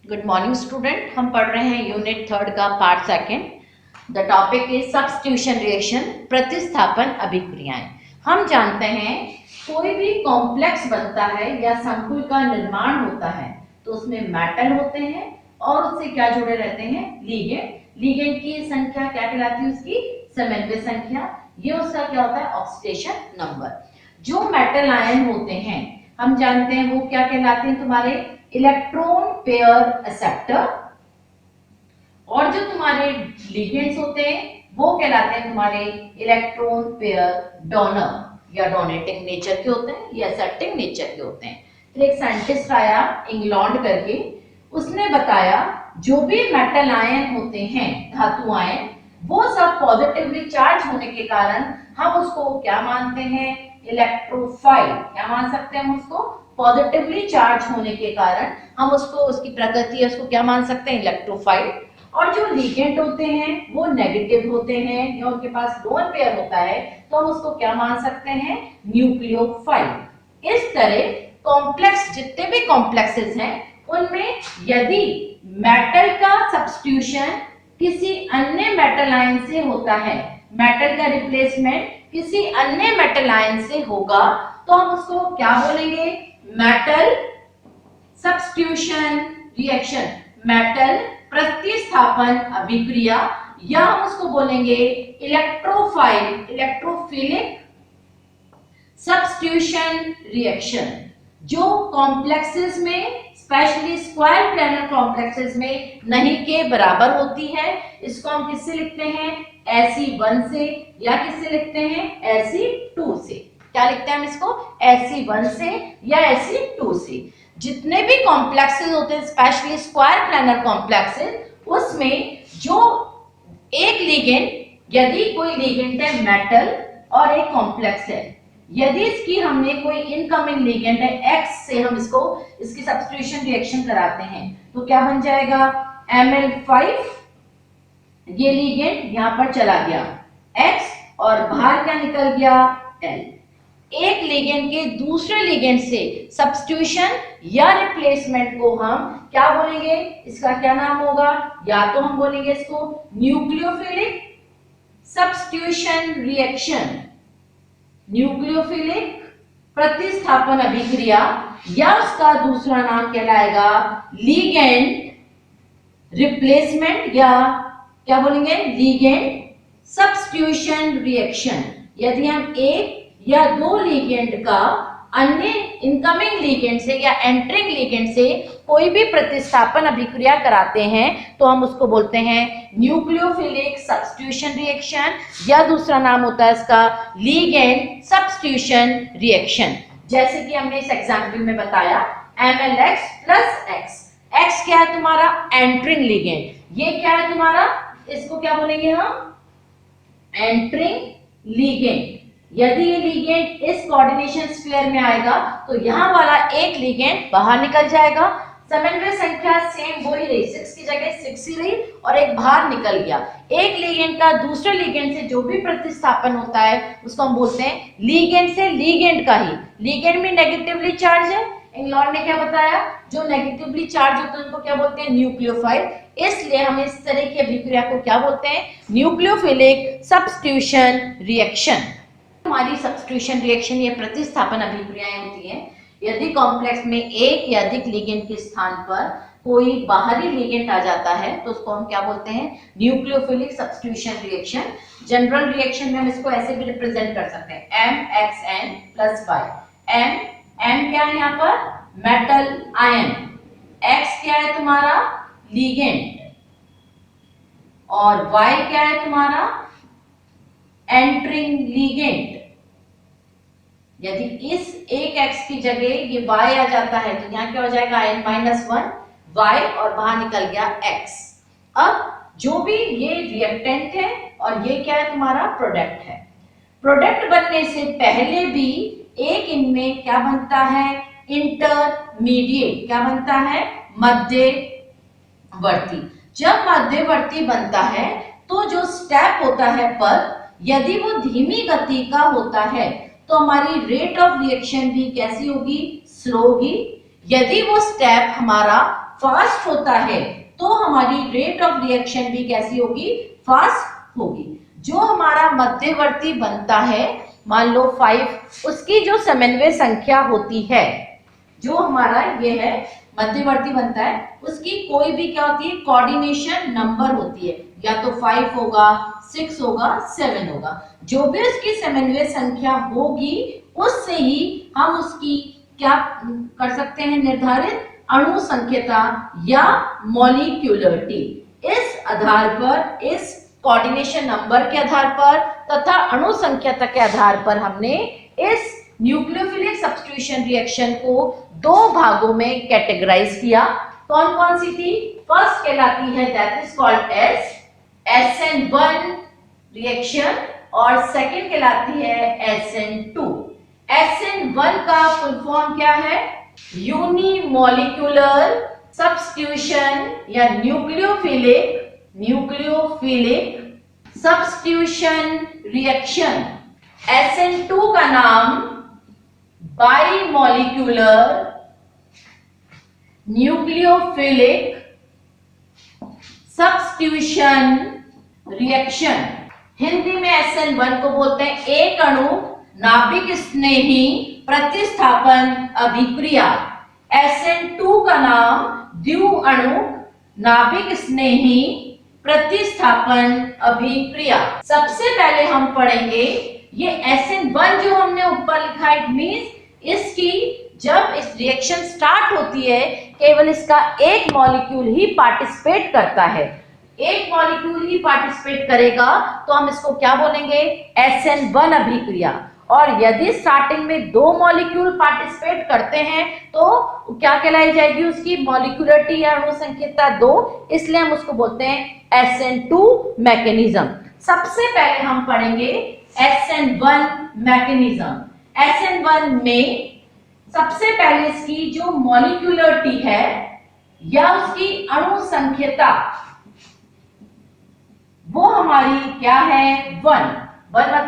Good morning student. हम पढ़ रहे हैं यूनिट 3 का part 2। The topic is substitution reaction, प्रतिस्थापन अभिक्रियाएं। हम जानते हैं कोई भी कॉम्प्लेक्स बनता है या संकुल का निर्माण होता है तो उसमें मेटल होते हैं और उससे क्या जुड़े रहते हैं, लिगेंड। लिगेंड की संख्या क्या कहलाती है, उसकी समन्वय संख्या। ये उसका क्या होता है, ऑक्सीडेशन नंबर। जो मेटल आयन होते हैं हम जानते हैं वो क्या कहलाते हैं, तुम्हारे इलेक्ट्रॉन पेयर एक्सेप्टर। और जो तुम्हारे लिगेंड्स होते हैं वो कहलाते हैं तुम्हारे इलेक्ट्रॉन पेयर डोनर या डोनेटिंग नेचर के होते हैं या एक्सेप्टिंग नेचर के होते हैं। फिर एक साइंटिस्ट आया इंग्लैंड करके, उसने बताया जो भी मेटल आयन होते हैं, धातु आयन, वो सब पॉजिटिवली चार्ज होने के कारण हम उसको क्या मानते हैं, इलेक्ट्रोफाइल। क्या मान सकते हैं हम उसको, पॉजिटिवली चार्ज होने के कारण हम उसको, उसकी प्रकृति है, उसको क्या मान सकते हैं, इलेक्ट्रोफाइल। और जो लिगेंड होते हैं वो नेगेटिव होते हैं या उनके पास लोन पेयर होता है तो हम उसको क्या मान सकते हैं, न्यूक्लियोफाइल। इस तरह कॉम्प्लेक्स, जितने भी कॉम्प्लेक्सेस हैं उनमें यदि मेटल का सब्स्टिट्यूशन किसी अन्य मेटल आयन से होता है, मेटल का रिप्लेसमेंट किसी अन्य मेटल आयन से होगा तो हम उसको क्या बोलेंगे, मेटल सब्स्टिट्यूशन रिएक्शन, मेटल प्रतिस्थापन अभिक्रिया, या हम उसको बोलेंगे इलेक्ट्रोफाइल, इलेक्ट्रोफिलिक सब्स्टिट्यूशन रिएक्शन। जो कॉम्प्लेक्सेस में, स्पेशली स्क्वायर प्लैनर कॉम्प्लेक्सेस में नहीं के बराबर होती है, इसको हम किससे लिखते हैं, Ac1 से, या किससे लिखते हैं, Ac2 से। क्या लिखते हैं हम इसको, Ac1 से या Ac2 से। जितने भी कॉम्प्लेक्सेस होते हैं स्पेशली स्क्वायर प्लैनर कॉम्प्लेक्सेस, उसमें जो एक लिगेंड, यदि कोई लिगेंड है मेटल और एक कॉम्प्लेक्स है, यदि इसकी हमने कोई इनकमिंग लिगेंड है X से, हम इसको, इसकी सब्स्टिट्यूशन रिएक्शन कराते हैं तो क्या बन जाएगा, Ml5। ये लिगेंड यहां पर चला गया X और बाहर क्या निकल गया, L। एक लिगेंड के दूसरे लिगेंड से सब्स्टिट्यूशन या रिप्लेसमेंट को हम क्या बोलेंगे, इसका क्या नाम होगा, या तो हम बोलेंगे इसको न्यूक्लियोफिलिक सब्स्टिट्यूशन रिएक्शन, न्यूक्लियोफिलिक प्रतिस्थापन अभिक्रिया, या उसका दूसरा नाम कहलाएगा लिगेंड रिप्लेसमेंट, या क्या बोलेंगे, लिगेंड सब्स्टिट्यूशन रिएक्शन। यदि हम एक या दो लिगेंड का अन्य इनकमिंग लिगेंड से या एंटरिंग लिगेंड से कोई भी प्रतिस्थापन अभिक्रिया कराते हैं तो हम उसको बोलते हैं न्यूक्लियोफिलिक सब्स्टिट्यूशन रिएक्शन, या दूसरा नाम होता है इसका लिगेंड सब्स्टिट्यूशन रिएक्शन। जैसे कि हमने इस एग्जांपल में बताया MlX प्लस X। X क्या है तुम्हारा, एंटरिंग लिगेंड। ये क्या है तुम्हारा, इसको क्या बोलेंगे हम, एंटरिंग लिगेंड। यदि ये लिगेंड इस कोऑर्डिनेशन स्फीयर में आएगा तो यहाँ वाला एक लिगेंड बाहर निकल जाएगा। समन्वय संख्या सेम वही रही, 6 की जगह 6 ही रही और एक बाहर निकल गया। एक लिगेंड का दूसरे लिगेंड से जो भी प्रतिस्थापन होता है उसको हम बोलते हैं लिगेंड से लिगेंड का ही। लिगेंड में नेगेटिवली चार्ज है, इंग्लैंड ने क्या बताया, जो नेगेटिवली चार्ज होते हैं उनको क्या बोलते हैं, न्यूक्लियोफाइल। इसलिए हम इस तरह की अभिक्रिया को क्या बोलते हैं, न्यूक्लियोफिलिक सब्स्टिट्यूशन रिएक्शन। हमारी सब्स्टिट्यूशन रिएक्शन ये प्रतिस्थापन अभिक्रियाएं होती हैं यदि कॉम्प्लेक्स में एक या अधिक लिगेंड के स्थान पर कोई बाहरी लिगेंड आ जाता है तो उसको हम क्या बोलते हैं, nucleophilic substitution reaction. General reaction में हम इसको ऐसे भी रिप्रेजेंट कर सकते हैं MXN प्लस Y। M क्या है यहाँ पर, मेटल आयन, X क्या है तुम्हारा, लिगेंड, और Y क्या है तुम्हारा, एंटरिंग लिगेंड। यदि इस एक X की जगह ये Y आ जाता है तो यहाँ क्या हो जाएगा, N-1 Y और बाहर निकल गया X। अब जो भी ये रिएक्टेंट है और ये क्या है तुम्हारा, प्रोडक्ट है। प्रोडक्ट बनने से पहले भी एक इनमें क्या बनता है, इंटरमीडिएट, क्या बनता है, मध्यवर्ती। जब मध्यवर्ती बनता है तो जो स्टेप होता है पर, यदि वो धीमी गति का होता है तो हमारी रेट ऑफ रिएक्शन भी कैसी होगी, स्लो होगी। यदि वो स्टेप हमारा फास्ट होता है तो हमारी रेट ऑफ रिएक्शन भी कैसी होगी, फास्ट होगी। जो हमारा मध्यवर्ती बनता है, मान लो 5, उसकी जो समन्वय संख्या होती है, जो हमारा ये है मध्यवर्ती बनता है, उसकी कोई भी क्या होती है, कोऑर्डिनेशन नंबर होती है, या तो 5 होगा, 6 होगा, 7 होगा। जो भी उसकी समन्वय संख्या होगी उससे ही हम उसकी क्या कर सकते हैं, निर्धारित अणु संख्यता या मॉलिक्यूलरिटी। इस आधार पर, इस कोऑर्डिनेशन नंबर के आधार पर तथा अणु संख्यता के आधार पर हमने इस न्यूक्लियोफिलिक सब्स्टिट्यूशन रिएक्शन को 2 भागों में कैटेगराइज किया। कौन कौन सी थी? फर्स्ट कहलाती है that is called S SN1 reaction, और सेकंड कहलाती है SN2। SN1 का फुल फॉर्म क्या है? यूनिमोलिकुलर सब्स्टिट्यूशन या न्यूक्लियोफिलिक सब्स्टिट्यूशन रिएक्शन। SN2 का नाम बाइमोलिकुलर न्यूक्लियोफिलिक सब्स्टिट्यूशन रिएक्शन। हिंदी में SN1 को बोलते हैं एक अणु नाभिक स्नेही प्रतिस्थापन अभिक्रिया। SN2 का नाम द्वि अणु नाभिक स्नेही प्रतिस्थापन अभिक्रिया। सबसे पहले हम पढ़ेंगे ये SN1 जो हमने ऊपर लिखा है, इट मींस इसकी जब इस रिएक्शन स्टार्ट होती है केवल इसका एक मॉलिक्यूल ही पार्टिसिपेट करता है, एक मॉलिक्यूल ही पार्टिसिपेट करेगा तो हम इसको क्या बोलेंगे, SN1 अभिक्रिया। और यदि स्टार्टिंग में 2 मॉलिक्यूल पार्टिसिपेट करते हैं तो क्या कहलाई जाएगी, उसकी मॉलिक्यूलरिटी या अणु संख्यता 2, इसलिए हम उसको बोलते हैं SN2 मैकेनिज्म। सबसे पहले हम पढ़ेंगे SN1 मैकेनिज्म। SN1 में सबसे पहले इसकी जो मॉलिक्यूलरिटी है या उसकी अणु संख्यता वो हमारी क्या है, 1 मतलब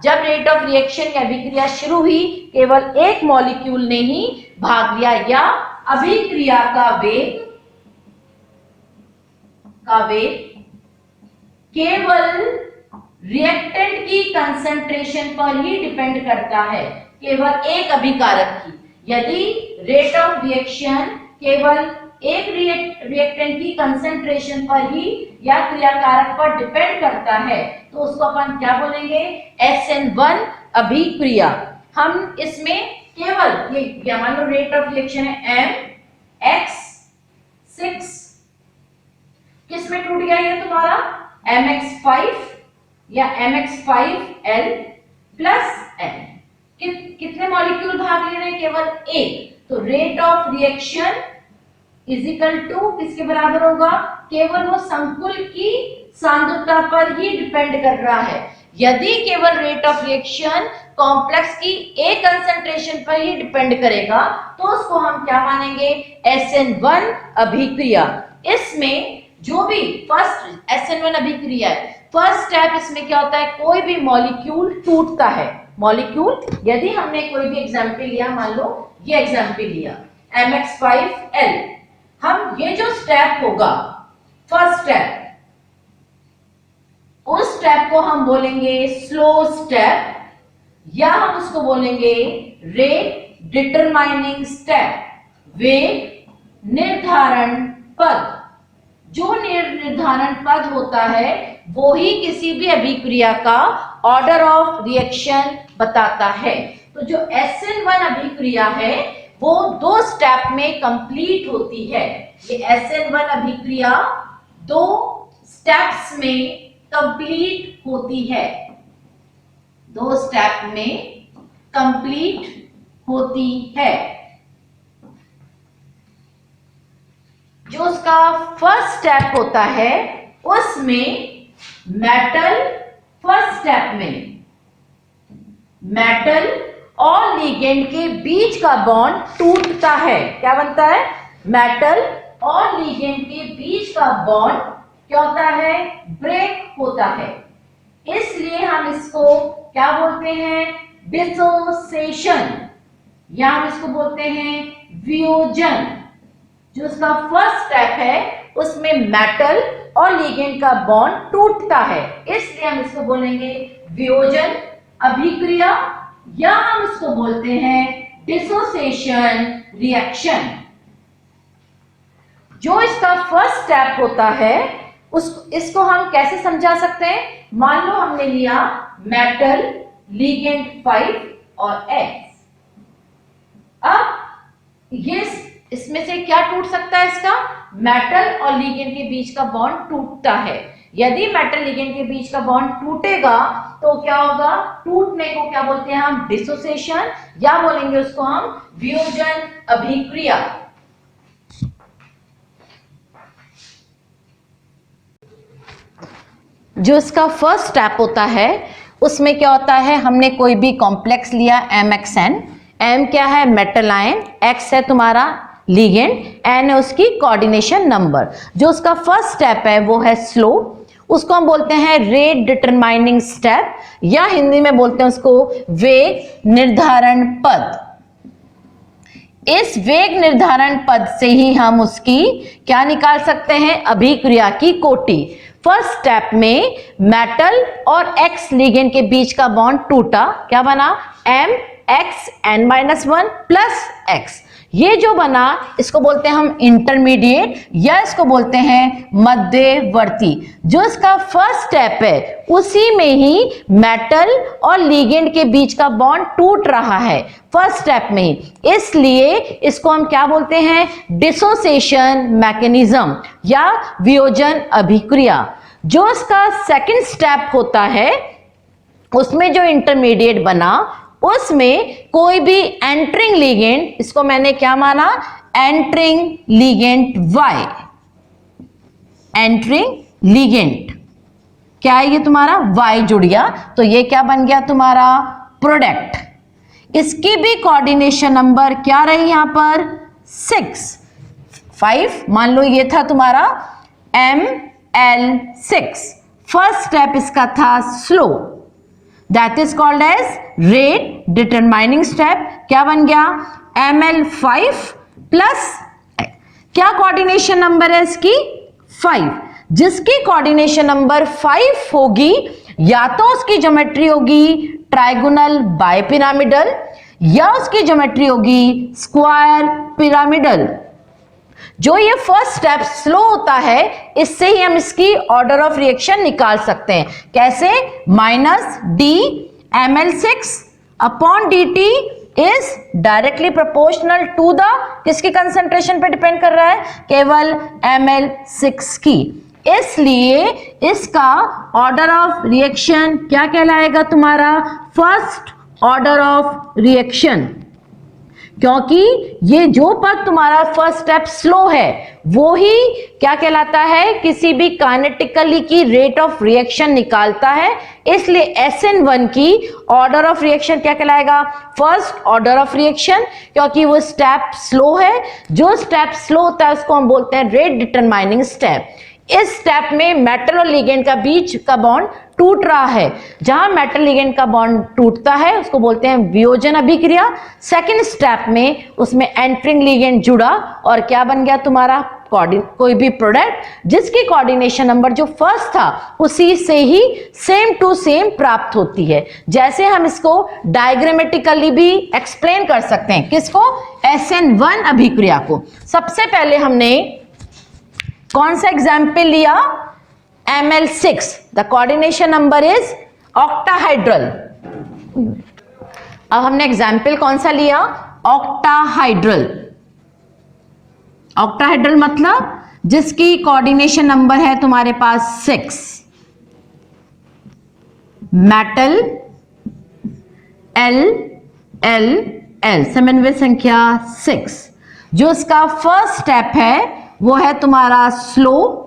जब रेट ऑफ रिएक्शन या अभिक्रिया शुरू हुई केवल एक मॉलिक्यूल ने ही भाग लिया या अभिक्रिया का वेग केवल रिएक्टेंट की कंसंट्रेशन पर ही डिपेंड करता है, केवल एक अभिकारक की। यदि रेट ऑफ रिएक्शन केवल एक रिएक्टेंट की कंसंट्रेशन पर ही या क्रियाकारक पर डिपेंड करता है तो उसको अपन क्या बोलेंगे, SN1 अभिक्रिया। हम इसमें केवल ये मान लो रेट ऑफ रिएक्शन है MX6, किसमें टूट गया ये तुम्हारा, MX5 या MX5L प्लस N। कितने मॉलिक्यूल भाग ले रहे हैं, केवल एक। तो rate of reaction is equal to किसके बराबर होगा, केवल वो संकुल की सांद्रता पर ही डिपेंड कर रहा है। यदि केवल रेट ऑफ रिएक्शन कॉम्प्लेक्स की एक कंसंट्रेशन पर ही डिपेंड करेगा तो उसको हम क्या मानेंगे, SN1 अभिक्रिया। इसमें जो भी फर्स्ट SN1 अभिक्रिया है, फर्स्ट स्टेप इसमें क्या होता है, कोई भी मॉलिक्यूल टूटता है। मॉलिक्यूल, यदि हमने कोई भी एग्जाम्पल लिया, मान लो ये एग्जाम्पल लिया MX5L, हम ये जो स्टेप होगा फर्स्ट स्टेप, उस स्टेप को हम बोलेंगे स्लो स्टेप या हम उसको बोलेंगे रेट डिटरमाइनिंग स्टेप, वेग निर्धारण पद। जो निर्धारण पद होता है वो ही किसी भी अभिक्रिया का ऑर्डर ऑफ रिएक्शन बताता है। तो जो SN1 अभिक्रिया है वो 2 स्टेप में कंप्लीट होती है। ये SN1 अभिक्रिया 2 स्टेप्स में कंप्लीट होती है, 2 स्टेप में कंप्लीट होती है। जो उसका फर्स्ट स्टेप होता है उसमें मेटल, फर्स्ट स्टेप में मेटल और लिगेंड के बीच का बॉन्ड टूटता है। क्या बनता है, मेटल और लिगेंड के बीच का बॉन्ड क्या होता है, ब्रेक होता है। इसलिए हम इसको क्या बोलते हैं, डिसोसिएशन, या हम इसको बोलते हैं वियोजन। जो उसका फर्स्ट स्टेप है उसमें मेटल और लिगेंड का बॉन्ड टूटता है, इसलिए हम इसको बोलेंगे वियोजन अभिक्रिया, या हम इसको बोलते हैं डिसोसिएशन रिएक्शन। जो इसका फर्स्ट स्टेप होता है इसको हम कैसे समझा सकते हैं? मान लो हमने लिया मेटल, लिगेंड 5 और X। अब ये इसमें से क्या टूट सकता है? इसका मेटल और लिगेंड के बीच का बॉन्ड टूटता है। यदि मेटल लिगेंड के बीच का बॉन्ड टूटेगा तो क्या होगा? टूटने को क्या बोलते हैं हम? डिसोसिएशन, या बोलेंगे उसको हम वियोजन अभिक्रिया। जो इसका फर्स्ट स्टेप होता है उसमें क्या होता है? हमने कोई भी कॉम्प्लेक्स लिया MXN, M क्या है? मेटल आयन, X है तुम्हारा लिगेंड, N है उसकी कोऑर्डिनेशन नंबर। जो उसका फर्स्ट स्टेप है वो है स्लो, उसको हम बोलते हैं रेट डिटरमाइनिंग स्टेप, या हिंदी में बोलते हैं उसको वेग निर्धारण पद। इस वेग निर्धारण पद से ही हम उसकी क्या निकाल सकते हैं? अभिक्रिया की कोटि। फर्स्ट स्टेप में मेटल और X लिगेंड के बीच का बॉन्ड टूटा, क्या बना? MXN-1 plus X। ये जो बना इसको बोलते हैं हम इंटरमीडिएट, या इसको बोलते हैं मध्यवर्ती। जो इसका फर्स्ट स्टेप है उसी में ही मेटल और लिगेंड के बीच का बॉन्ड टूट रहा है फर्स्ट स्टेप में ही, इसलिए इसको हम क्या बोलते हैं? डिसोसिएशन मैकेनिज्म या वियोजन अभिक्रिया। जो इसका सेकंड स्टेप होता है उसमें जो इंटरमीडिएट बना उसमें कोई भी एंटरिंग लिगेंड, इसको मैंने क्या माना? Entering ligand Y, entering ligand क्या है? ये तुम्हारा Y जुड़ गया, तो ये क्या बन गया तुम्हारा? प्रोडक्ट। इसकी भी कोऑर्डिनेशन नंबर क्या रही यहां पर? 6 5। मान लो ये था तुम्हारा ML6। फर्स्ट स्टेप इसका था slow, that is called as rate determining step. क्या बन गया? ML5 प्लस क्या कोऑर्डिनेशन नंबर है इसकी? 5। जिसकी कोऑर्डिनेशन नंबर 5 होगी या तो उसकी ज्योमेट्री होगी ट्राइगोनल बाइपिरामिडल, या उसकी ज्योमेट्री होगी स्क्वायर पिरामिडल। जो ये फर्स्ट स्टेप स्लो होता है इससे ही हम इसकी ऑर्डर ऑफ रिएक्शन निकाल सकते हैं। कैसे? -d ML6 upon dt is directly proportional to the, किसकी कंसंट्रेशन पे डिपेंड कर रहा है? केवल ML6 की। इसलिए इसका ऑर्डर ऑफ रिएक्शन क्या कहलाएगा तुम्हारा? फर्स्ट ऑर्डर ऑफ रिएक्शन, क्योंकि ये जो पद तुम्हारा फर्स्ट स्टेप स्लो है वो ही क्या कहलाता है? किसी भी काइनेटिकली की रेट ऑफ रिएक्शन निकालता है। इसलिए SN1 की ऑर्डर ऑफ रिएक्शन क्या कहलाएगा? फर्स्ट ऑर्डर ऑफ रिएक्शन, क्योंकि वो स्टेप स्लो है। जो स्टेप स्लो होता है उसको हम बोलते हैं रेट डिटरमाइनिंग स्टेप। इस स्टेप में मेटल और लिगेंड का बीच का बॉन्ड टूट रहा है। जहां मेटल लिगेंड का बॉन्ड टूटता है उसको बोलते हैं वियोजन अभिक्रिया। सेकंड स्टेप में उसमें एंटरिंग लिगेंड जुड़ा और क्या बन गया तुम्हारा? कोई भी प्रोडक्ट जिसकी कोऑर्डिनेशन नंबर जो फर्स्ट था उसी से ही सेम टू सेम प्राप्त होती है। जैसे हम इसको डायग्रामेटिकली भी एक्सप्लेन कर सकते हैं। किसको? SN1 अभिक्रिया को। सबसे पहले हमने कौन सा एग्जाम्पल लिया? ML6, the coordination number is octahedral. अब हमने एग्जाम्पल कौन सा लिया? ऑक्टाहाइड्रल। ऑक्टाहाइड्रल मतलब जिसकी कोऑर्डिनेशन नंबर है तुम्हारे पास 6, मेटल L समन्वय संख्या 6। जो इसका फर्स्ट स्टेप है वो है तुम्हारा स्लो,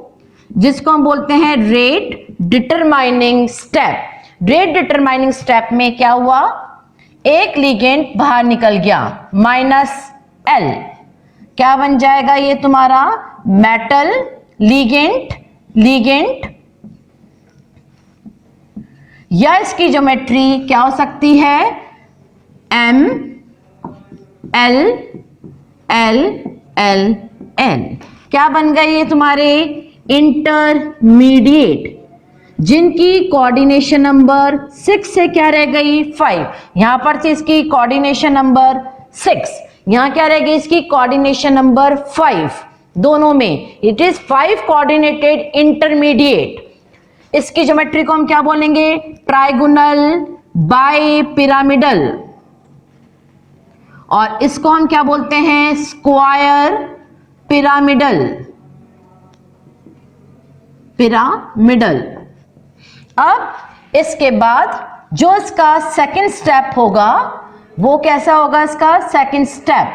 जिसको हम बोलते हैं rate determining step. Rate determining step में क्या हुआ? एक लिगेंड बाहर निकल गया, -L। क्या बन जाएगा ये तुम्हारा? मेटल लिगेंड, या इसकी ज्योमेट्री क्या हो सकती है? ML LN। क्या बन गए ये तुम्हारे इंटरमीडिएट, जिनकी कोऑर्डिनेशन नंबर 6 से क्या रह गई 5। यहां पर थी इसकी कोऑर्डिनेशन नंबर 6, यहां क्या रह गई इसकी कोऑर्डिनेशन नंबर 5। दोनों में इट इज 5 कोऑर्डिनेटेड इंटरमीडिएट। इसकी ज्योमेट्री को हम क्या बोलेंगे, ट्राइगोनल बाय पिरामिडल, और इसको हम क्या बोलते हैं, स्क्वायर पिरामिडल। अब इसके बाद जो इसका सेकंड स्टेप होगा वो कैसा होगा, इसका सेकंड स्टेप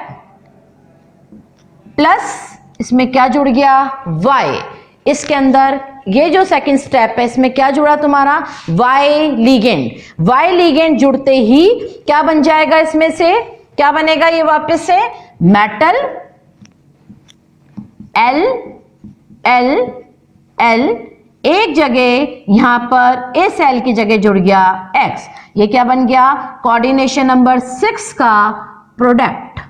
प्लस इसमें क्या जुड़ गया y। इसके अंदर ये जो सेकंड स्टेप है इसमें क्या जुड़ा तुम्हारा y लिगेंड। y लिगेंड जुड़ते ही क्या बन जाएगा, इसमें से क्या बनेगा, ये वापस से मेटल L L L, एक जगह यहां पर इस L की जगह जुड़ गया X। ये क्या बन गया, कोऑर्डिनेशन नंबर 6 का प्रोडक्ट।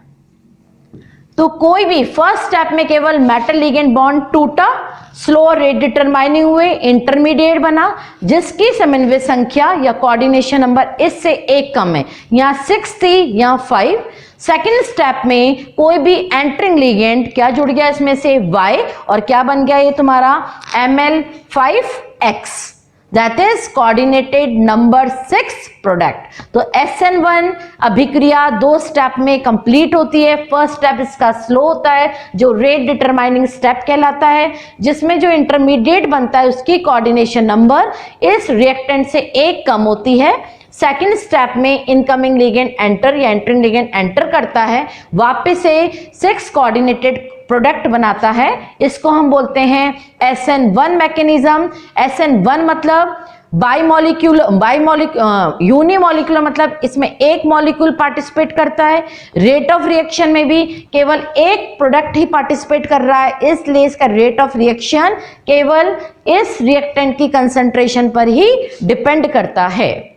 तो कोई भी फर्स्ट स्टेप में केवल मेटल लिगेंड बॉन्ड टूटा, स्लो रेट डिटरमाइनिंग हुए, इंटरमीडिएट बना जिसकी समन्वय संख्या या कोऑर्डिनेशन नंबर इससे एक कम है, यहां 6 थी यहां 5। सेकेंड स्टेप में कोई भी एंटरिंग लिगेंड क्या जुड़ गया इसमें से y, और क्या बन गया ये तुम्हारा Ml5X, that is coordinated number 6 product. तो SN1 अभिक्रिया 2 स्टेप में कंप्लीट होती है। फर्स्ट स्टेप इसका स्लो होता है जो रेट डिटरमाइनिंग स्टेप कहलाता है, जिसमें जो इंटरमीडिएट बनता है उसकी कोऑर्डिनेशन नंबर इस रिएक्टेंट से एक कम होती है। सेकेंड स्टेप में इनकमिंग लिगेंड एंटर या एंटरिंग लिगेंड एंटर करता है, वापस से 6 कोऑर्डिनेटेड प्रोडक्ट बनाता है। इसको हम बोलते हैं SN1 मैकेनिज्म। SN1 मतलब यूनिमोलिकुलर, मतलब इसमें एक मॉलिक्यूल पार्टिसिपेट करता है। रेट ऑफ रिएक्शन में भी केवल एक प्रोडक्ट ही पार्टिसिपेट कर रहा है, इसलिए इसका रेट ऑफ रिएक्शन केवल इस रिएक्टेंट की कंसंट्रेशन पर ही डिपेंड करता है।